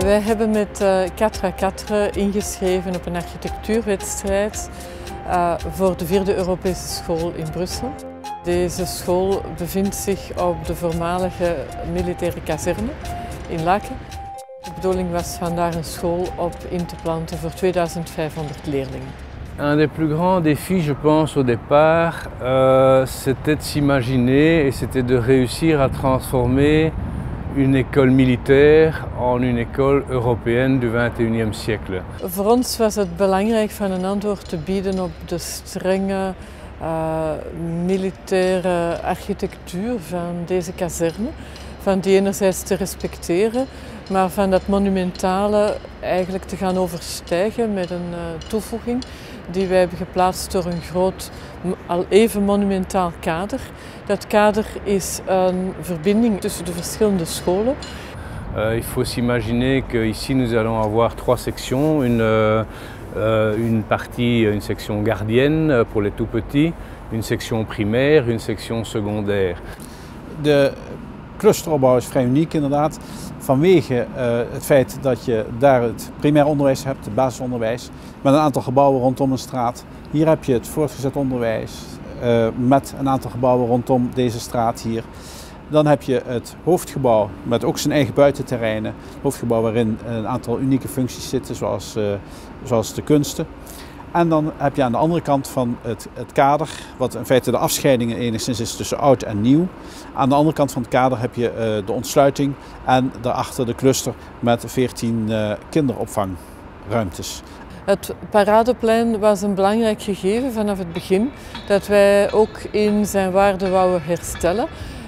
Wij hebben met 4x4 ingeschreven op een architectuurwedstrijd voor de 4e Europese school in Brussel. Deze school bevindt zich op de voormalige militaire kazerne in Laken. De bedoeling was van daar een school op in te planten voor 2500 leerlingen. Un des plus grands défis, je pense, au départ, c'était de s'imaginer et c'était de réussir à transformer une école militaire en une école européenne du XXIe siècle. Voor ons was het belangrijk van een antwoord te bieden op de strenge militaire architectuur van deze kazerne. Van die enerzijds te respecteren, maar van dat monumentale eigenlijk te gaan overstijgen met een toevoeging die wij hebben geplaatst door een groot, al even monumentaal kader. Dat kader is een verbinding tussen de verschillende scholen. Il faut s'imaginer qu'ici nous allons avoir 3 sections, une section gardienne pour les tout petits, une section primaire, une section secondaire. De clusteropbouw is vrij uniek inderdaad, vanwege het feit dat je daar het primair onderwijs hebt, het basisonderwijs, met een aantal gebouwen rondom een straat. Hier heb je het voortgezet onderwijs met een aantal gebouwen rondom deze straat hier. Dan heb je het hoofdgebouw met ook zijn eigen buitenterreinen. Het hoofdgebouw waarin een aantal unieke functies zitten, zoals de kunsten. En dan heb je aan de andere kant van het kader, wat in feite de afscheidingen enigszins is tussen oud en nieuw. Aan de andere kant van het kader heb je de ontsluiting en daarachter de cluster met 14 kinderopvangruimtes. Het Paradeplein was een belangrijk gegeven vanaf het begin, dat wij ook in zijn waarde wouden herstellen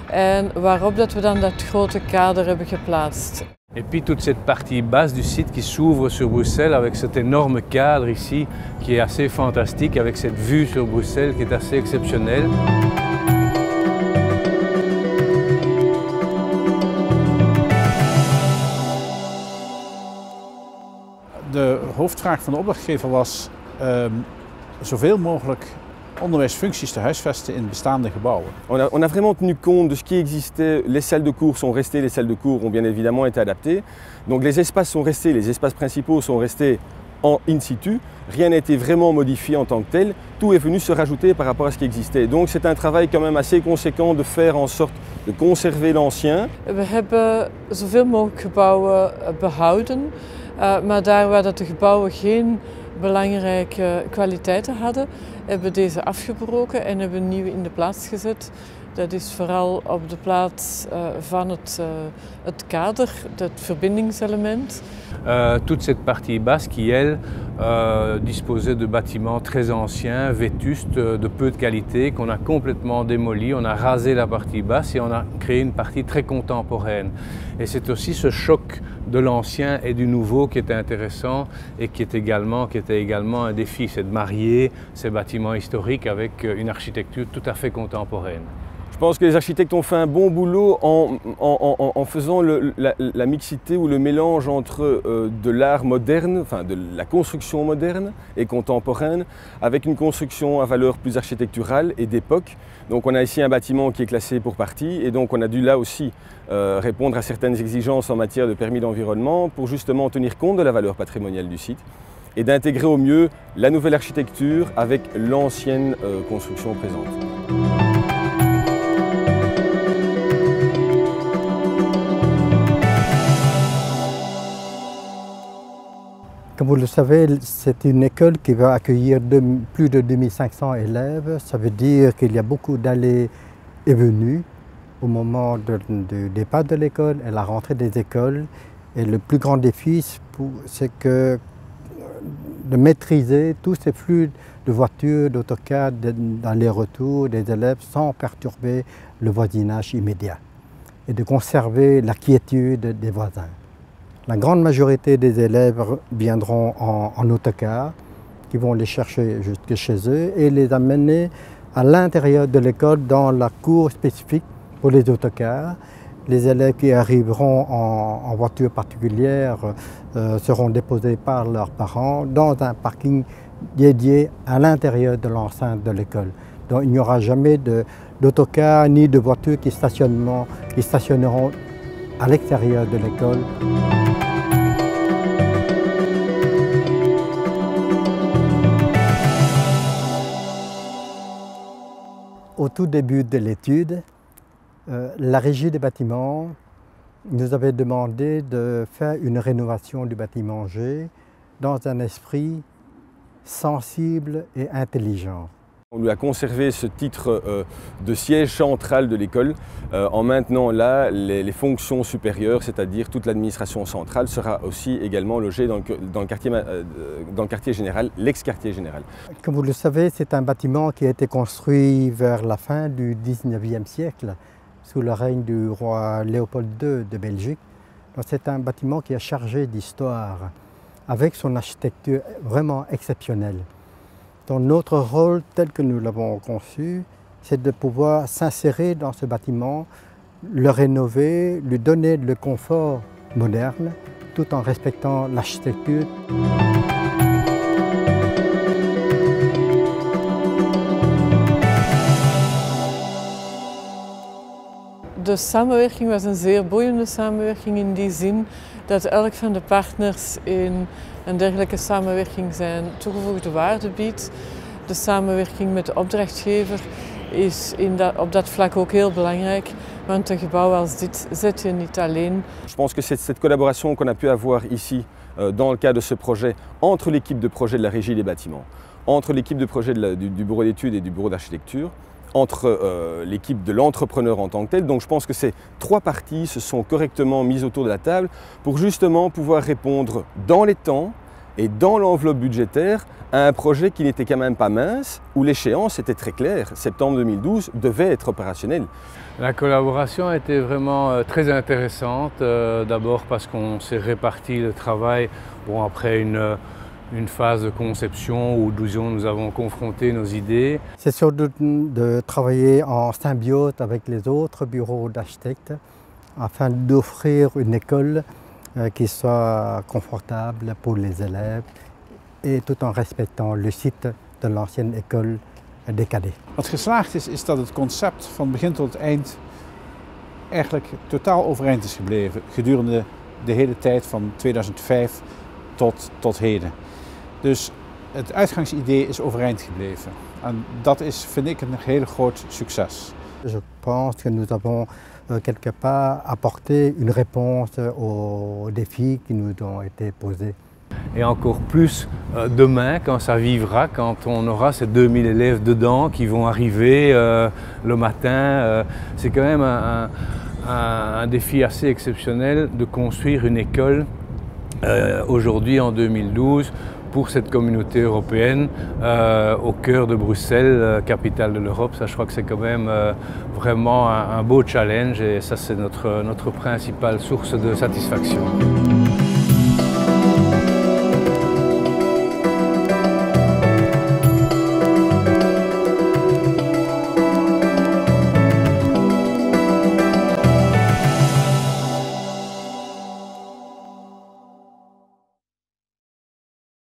en waarop dat we dan dat grote kader hebben geplaatst. Et puis toute cette partie basse du site qui s'ouvre sur Bruxelles avec cet énorme cadre ici qui est assez fantastique, avec cette vue sur Bruxelles qui est assez exceptionnelle. De hoofdvraag van de opdrachtgever was zoveel mogelijk onderwijsfuncties te huisvesten in bestaande gebouwen. On a vraiment tenu compte de ce qui existait. Les salles de cours sont restées, les salles de cours ont bien évidemment été adaptées. Donc les espaces sont restés, les espaces principaux sont restés in situ. Rien n'a été vraiment modifié en tant que tel. Tout est venu se rajouter par rapport à ce qui existait. Donc c'est un travail quand même assez conséquent de faire en sorte de conserver l'ancien. We hebben zoveel mogelijk gebouwen behouden, maar daar waar de gebouwen geen belangrijke kwaliteiten hadden, hebben we deze afgebroken en hebben nieuwe in de plaats gezet. Dat is vooral op de plaats van het kader, het verbindingselement. Toute cette partie basse qui, elle, disposait de bâtiments très anciens, vétustes, de peu de qualité, qu'on a complètement démolis. On a rasé la partie basse et on a créé une partie très contemporaine. Et c'est aussi ce choc de l'ancien et du nouveau qui était intéressant et qui était également un défi, c'est de marier ces bâtiments historiques avec une architecture tout à fait contemporaine. Je pense que les architectes ont fait un bon boulot en faisant la mixité ou le mélange entre de l'art moderne, enfin de la construction moderne et contemporaine, avec une construction à valeur plus architecturale et d'époque. Donc on a ici un bâtiment qui est classé pour partie et donc on a dû là aussi répondre à certaines exigences en matière de permis d'environnement pour justement tenir compte de la valeur patrimoniale du site et d'intégrer au mieux la nouvelle architecture avec l'ancienne construction présente. Comme vous le savez, c'est une école qui va accueillir plus de 2500 élèves. Ça veut dire qu'il y a beaucoup d'allées et venues au moment du départ de l'école et la rentrée des écoles. Et le plus grand défi, c'est de maîtriser tous ces flux de voitures, d'autocars, d'aller-retour des élèves sans perturber le voisinage immédiat et de conserver la quiétude des voisins. La grande majorité des élèves viendront en autocar, qui vont les chercher jusque chez eux et les amener à l'intérieur de l'école dans la cour spécifique pour les autocars. Les élèves qui arriveront en voiture particulière seront déposés par leurs parents dans un parking dédié à l'intérieur de l'enceinte de l'école. Donc il n'y aura jamais d'autocars ni de voitures qui stationneront à l'extérieur de l'école. tout début de l'étude, la régie des bâtiments nous avait demandé de faire une rénovation du bâtiment G dans un esprit sensible et intelligent. On lui a conservé ce titre de siège central de l'école en maintenant là les fonctions supérieures, c'est-à-dire toute l'administration centrale sera aussi également logée dans le quartier général, l'ex-quartier général. Comme vous le savez, c'est un bâtiment qui a été construit vers la fin du 19e siècle, sous le règne du roi Léopold II de Belgique. C'est un bâtiment qui est chargé d'histoire, avec son architecture vraiment exceptionnelle. Donc, notre rôle, tel que nous l'avons conçu, c'est de pouvoir s'insérer dans ce bâtiment, le rénover, lui donner le confort moderne, tout en respectant l'architecture. De samenwerking was een zeer boeiende samenwerking in die zin dat elk van de partners in een dergelijke samenwerking zijn toegevoegde waarde biedt. De samenwerking met de opdrachtgever is op dat vlak ook heel belangrijk, want een gebouw als dit zet je niet alleen. Je pense que c'est cette collaboration qu'on a pu avoir ici dans le cadre de ce projet entre l'équipe de projet de la régie des bâtiments, entre l'équipe de projet du bureau d'études et du bureau d'architecture, entre l'équipe de l'entrepreneur en tant que tel. Donc je pense que ces trois parties se sont correctement mises autour de la table pour justement pouvoir répondre dans les temps et dans l'enveloppe budgétaire à un projet qui n'était quand même pas mince, où l'échéance était très claire. Septembre 2012 devait être opérationnel. La collaboration a été vraiment très intéressante, d'abord parce qu'on s'est réparti le travail après une phase de conception où nous avons confronté nos idées. C'est surtout de travailler en symbiose avec les autres bureaux d'architectes afin d'offrir une école qui soit confortable pour les élèves et tout en respectant le site de l'ancienne école des cadets. Wat geslaagd is dat het concept van begin tot eind eigenlijk totaal overeind is gebleven gedurende de hele tijd van 2005 tot heden. Dus het uitgangsidee is overeind gebleven. En dat is, vind ik, een heel groot succes. Je pense que nous avons quelque part apporté une réponse aux défis qui nous ont été posés. Et encore plus demain, quand ça vivra, quand on aura ces 2000 élèves dedans qui vont arriver le matin. C'est quand même un défi assez exceptionnel de construire une école aujourd'hui en 2012 pour cette communauté européenne au cœur de Bruxelles, capitale de l'Europe. Ça, je crois que c'est quand même vraiment un beau challenge et ça, c'est notre principale source de satisfaction.